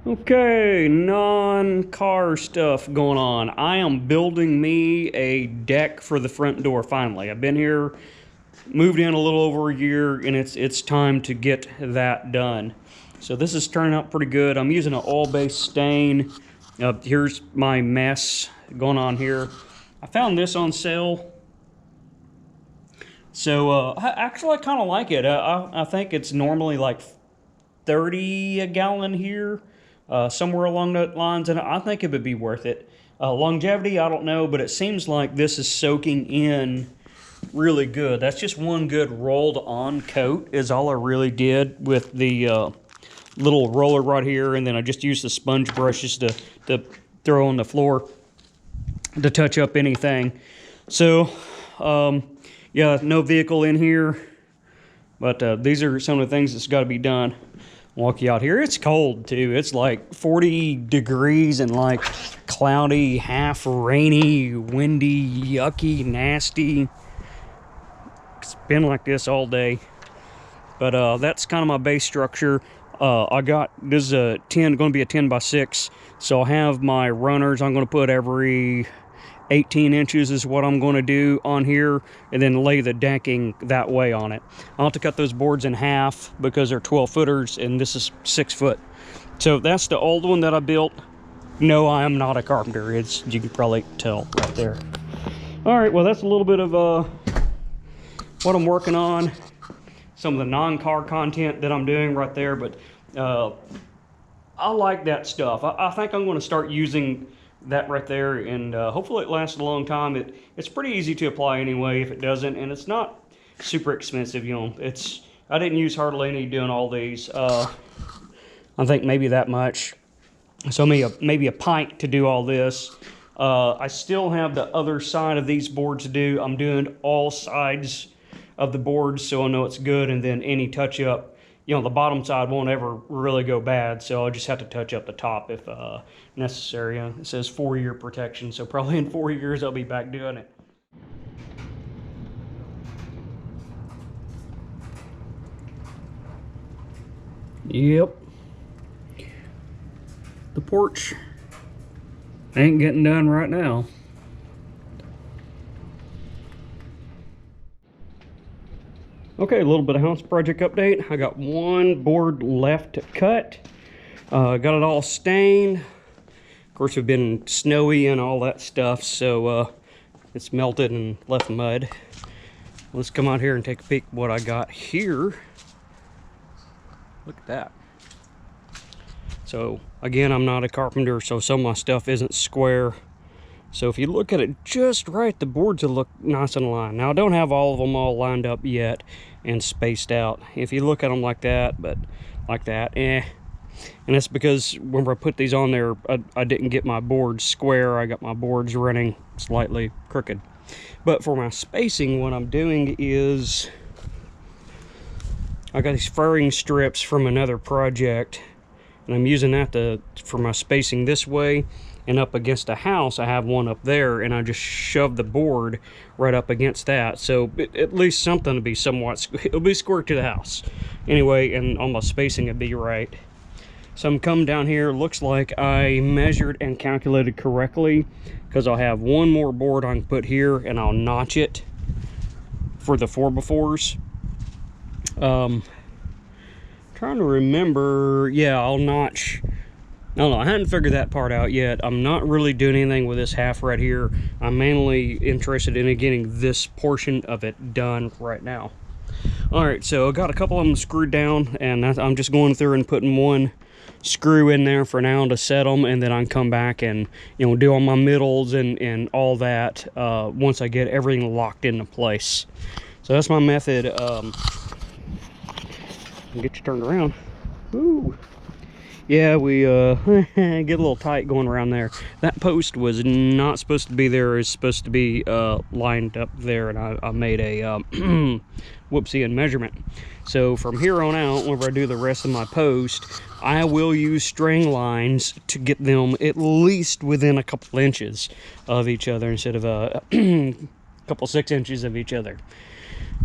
Okay, non-car stuff going on. I am building me a deck for the front door finally. I've been here, moved in a little over a year, and it's time to get that done. So this is turning out pretty good. I'm using an oil-based stain. Here's my mess going on here. I found this on sale. So actually I kind of like it. I think it's normally like 30 a gallon here. Somewhere along those lines, and I think it would be worth it. Longevity, I don't know, but it seems like this is soaking in really good. That's just one good rolled on coat is all I really did with the little roller right here, and then I just used the sponge brushes to throw on the floor to touch up anything. So, yeah, no vehicle in here, but these are some of the things that's got to be done. Walk you out here. It's cold too. It's like 40 degrees and like cloudy, half rainy, windy, yucky, nasty. It's been like this all day. But that's kind of my base structure. I got this is a 10, going to be a 10 by 6. So I have my runners. I'm going to put every 18 inches is what I'm going to do on here, and then lay the decking that way on it. I'll have to cut those boards in half because they're 12 footers and this is 6 foot. So that's the old one that I built. No, I am not a carpenter. It's, you can probably tell right there. All right, well, that's a little bit of what I'm working on. Some of the non-car content that I'm doing right there, but I like that stuff. I think I'm going to start using that right there, and hopefully it lasts a long time. It's pretty easy to apply anyway if it doesn't, and it's not super expensive, you know. I didn't use hardly any doing all these. I think maybe that much. So maybe a pint to do all this. I still have the other side of these boards to do. I'm doing all sides of the boards so I know it's good, and then any touch up, you know, the bottom side won't ever really go bad, so I'll just have to touch up the top if necessary. It says 4-year protection, so probably in 4 years I'll be back doing it. Yep. The porch ain't getting done right now. Okay, a little bit of house project update. I got one board left to cut. Got it all stained. Of course, we've been snowy and all that stuff, so it's melted and left mud. Let's come out here and take a peek at what I got here. Look at that. So, again, I'm not a carpenter, so some of my stuff isn't square. So if you look at it just right, the boards will look nice and lined. Now, I don't have all of them all lined up yet and spaced out. If you look at them like that, but like that, And that's because when I put these on there, I didn't get my boards square. I got my boards running slightly crooked. But for my spacing, what I'm doing is I got these furring strips from another project, and I'm using that for my spacing this way. And up against a house, I have one up there, and I just shove the board right up against that. So at least something to be somewhat, it'll be square to the house. Anyway, and on my spacing, it'd be right. So I'm coming down here, looks like I measured and calculated correctly, because I'll have one more board I can put here, and I'll notch it for the 4x4s. Trying to remember, yeah, I'll notch. I don't know, I hadn't figured that part out yet. I'm not really doing anything with this half right here. I'm mainly interested in getting this portion of it done right now. All right, so I got a couple of them screwed down, and I'm just going through and putting one screw in there for now to set them, and then I can come back and, you know, do all my middles and all that once I get everything locked into place. So that's my method. Get you turned around. Ooh. Yeah, we get a little tight going around there. That post was not supposed to be there. It's supposed to be lined up there, and I made a whoopsie in measurement. So from here on out, whenever I do the rest of my post, I will use string lines to get them at least within a couple inches of each other instead of a couple 6 inches of each other.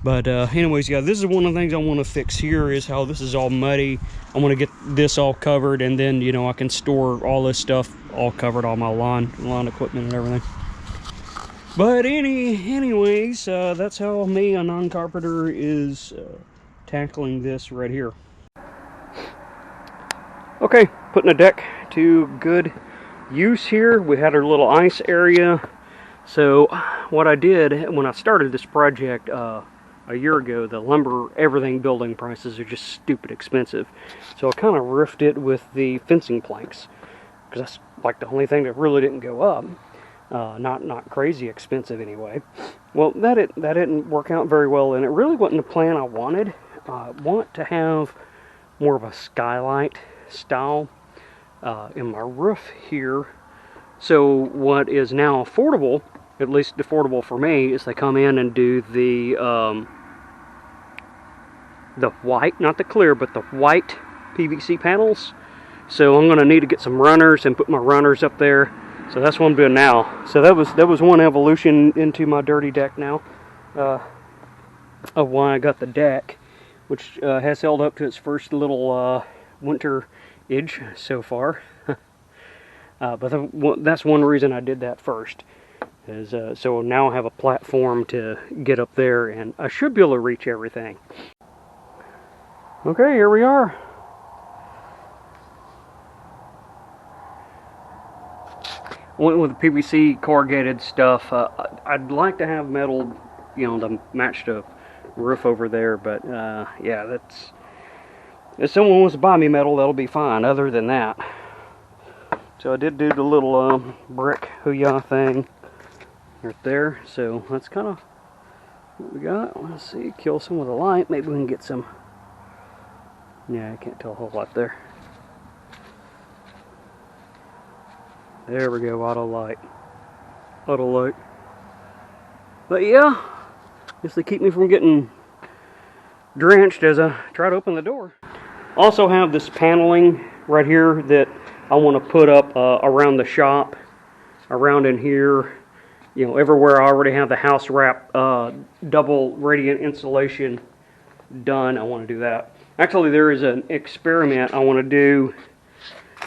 But anyways, yeah, this is one of the things I want to fix here is how this is all muddy. I want to get this all covered, and then, you know, I can store all this stuff all covered, all my lawn equipment and everything. But anyways, that's how me, a non-carpenter, is tackling this right here. Okay, putting the deck to good use here. We had our little ice area. So what I did when I started this project a year ago, the lumber, everything building prices are just stupid expensive. So I kind of roofed it with the fencing planks, because that's like the only thing that really didn't go up. Not crazy expensive anyway. Well, that didn't work out very well, and it really wasn't the plan I wanted. I want to have more of a skylight style in my roof here. So what is now affordable, at least affordable for me, is they come in and do the white, not the clear, but the white PVC panels. So I'm going to need to get some runners and put my runners up there. So that's what I'm doing now. So that was one evolution into my dirty deck now, of why I got the deck, which has held up to its first little winter edge so far. But that's one reason I did that first. Is so now I have a platform to get up there, and I should be able to reach everything. Okay, here we are. Went with the PVC corrugated stuff. I'd like to have metal, you know, to match the roof over there, but yeah, that's, if someone wants to buy me metal, that'll be fine. Other than that, so I did do the little brick hoo-yah thing right there. So that's kind of what we got. Let's see, kill some of the light. Maybe we can get some. Yeah, I can't tell a whole lot there. There we go, auto light. But yeah, just to keep me from getting drenched as I try to open the door. Also have this paneling right here that I want to put up around the shop, around in here, you know, everywhere. I already have the house wrap double radiant insulation done. I want to do that. Actually, there is an experiment I want to do.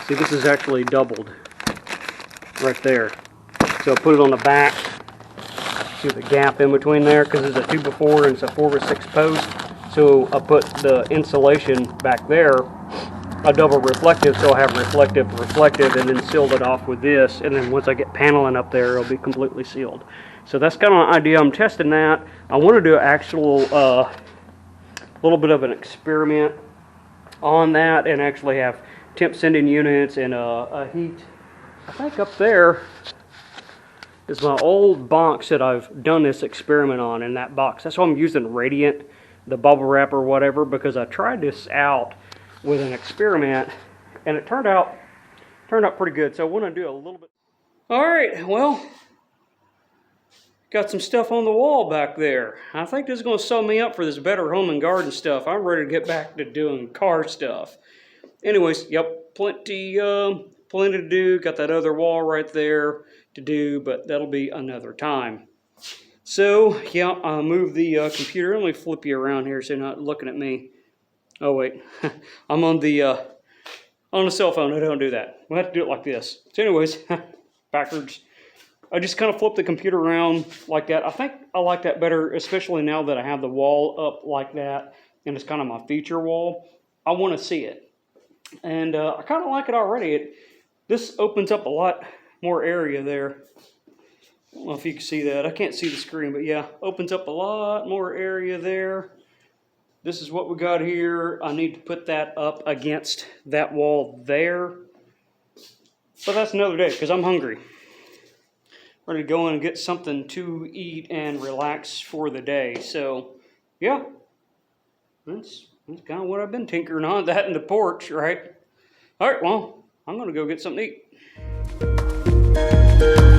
See, this is actually doubled right there. So I put it on the back. See the gap in between there, because it's a 2x4 and it's a 4x6 post. So I put the insulation back there, a double reflective, so I have reflective, and then sealed it off with this. And then once I get paneling up there, it'll be completely sealed. So that's kind of an idea. I'm testing that. I want to do an actual little bit of an experiment on that, and actually have temp sending units and a heat. I think up there is my old box that I've done this experiment on. In that box, that's why I'm using Radiant, the bubble wrap or whatever, because I tried this out with an experiment and it turned out pretty good. So I want to do a little bit. All right, well, got some stuff on the wall back there. I think this is going to sew me up for this Better Home and Garden stuff. I'm ready to get back to doing car stuff. Anyways, yep, plenty to do. Got that other wall right there to do, but that'll be another time. So yeah, I'll move the computer. Let me flip you around here so you're not looking at me. Oh wait, I'm on the cell phone. I don't do that. We'll have to do it like this. So anyways, backwards. I just kind of flip the computer around like that. I think I like that better, especially now that I have the wall up like that, and it's kind of my feature wall. I want to see it, and I kind of like it already. This opens up a lot more area there. I don't know if you can see that. I can't see the screen, but yeah, opens up a lot more area there. This is what we got here. I need to put that up against that wall there. But that's another day, because I'm hungry. Ready to go in and get something to eat and relax for the day. So, yeah, that's kind of what I've been tinkering on, that and the porch, right? All right, well, I'm going to go get something to eat.